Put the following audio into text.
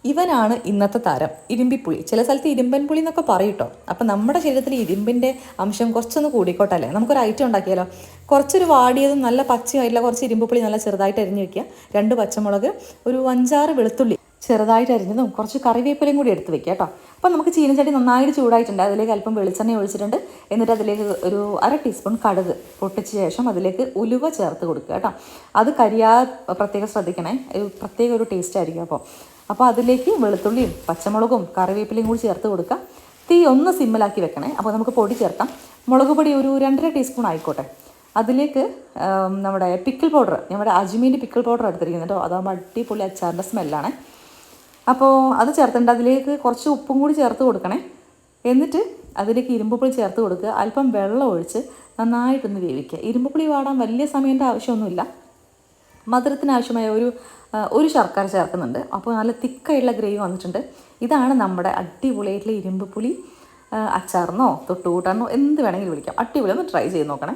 ഇവനാണ് ഇന്നത്തെ താരം, ഇരുമ്പിപ്പുളി. ചില സ്ഥലത്ത് ഇരുമ്പൻ പുളി എന്നൊക്കെ പറയും കേട്ടോ. അപ്പം നമ്മുടെ ശരീരത്തിൽ ഇരുമ്പിൻ്റെ അംശം കുറച്ചൊന്ന് കൂടിക്കോട്ടല്ലേ. നമുക്കൊരു ഐറ്റം ഉണ്ടാക്കിയാലോ. കുറച്ചൊരു വാടിയതും നല്ല പച്ചയായിട്ടുള്ള കുറച്ച് ഇരുമ്പുപുളി നല്ല ചെറുതായിട്ട് അരിഞ്ഞ് വെക്കുക, 2 പച്ചമുളക്, ഒരു 5-6 വെളുത്തുള്ളി ചെറുതായിട്ട് അരിഞ്ഞതും കുറച്ച് കറിവേപ്പിലയും കൂടി എടുത്ത് വെക്കുക കേട്ടോ. അപ്പം നമുക്ക് ചീനച്ചട്ടി നന്നായിട്ട് ചൂടായിട്ടുണ്ട്. അതിലേക്ക് അല്പം വെളിച്ചെണ്ണ ഒഴിച്ചിട്ടുണ്ട്. എന്നിട്ട് അതിലേക്ക് ഒരു 1/2 ടീസ്പൂൺ കടുക് പൊട്ടിച്ച ശേഷം അതിലേക്ക് ഉലുവ ചേർത്ത് കൊടുക്കുക കേട്ടോ. അത് പ്രത്യേകം ശ്രദ്ധിക്കണേ, പ്രത്യേക ഒരു ടേസ്റ്റ് ആയിരിക്കും. അപ്പോൾ അതിലേക്ക് വെളുത്തുള്ളിയും പച്ചമുളകും കറിവേപ്പിലയും കൂടി ചേർത്ത് കൊടുക്കുക. തീ ഒന്ന് സിമ്മിലാക്കി വെക്കണേ. അപ്പോൾ നമുക്ക് പൊടി ചേർക്കാം. മുളക് പൊടി ഒരു 2.5 ടീസ്പൂൺ ആയിക്കോട്ടെ. അതിലേക്ക് നമ്മുടെ പിക്കിൾ പൗഡർ, നമ്മുടെ അജ്മീൻ്റെ പിക്കിൾ പൗഡർ എടുത്തിരിക്കുന്നത് കേട്ടോ. അതാകുമ്പോൾ അടിപൊളി അച്ചാറിൻ്റെ സ്മെല്ലാണ്. അപ്പോൾ അത് ചേർത്തിട്ടുണ്ട്. അതിലേക്ക് കുറച്ച് ഉപ്പും കൂടി ചേർത്ത് കൊടുക്കണേ. എന്നിട്ട് അതിലേക്ക് ഇരുമ്പുപുളി ചേർത്ത് കൊടുക്കുക. അല്പം വെള്ളം ഒഴിച്ച് നന്നായിട്ടൊന്ന് വേവിക്കുക. ഇരുമ്പുപുളി വാടാൻ വലിയ സമയത്തിൻ്റെ ആവശ്യമൊന്നുമില്ല. മധുരത്തിന് ആവശ്യമായ ഒരു ശർക്കര ചേർക്കുന്നുണ്ട്. അപ്പോൾ നല്ല തിക്കായിട്ടുള്ള ഗ്രേവി വന്നിട്ടുണ്ട്. ഇതാണ് നമ്മുടെ അടിപൊളിയായിട്ടുള്ള ഇരുമ്പുപുളി അച്ചാറിനോ തൊട്ടുകൂട്ടാനോ എന്ത് വേണമെങ്കിലും വിളിക്കാം. അടിപൊളി, ഒന്ന് ട്രൈ ചെയ്ത് നോക്കണേ.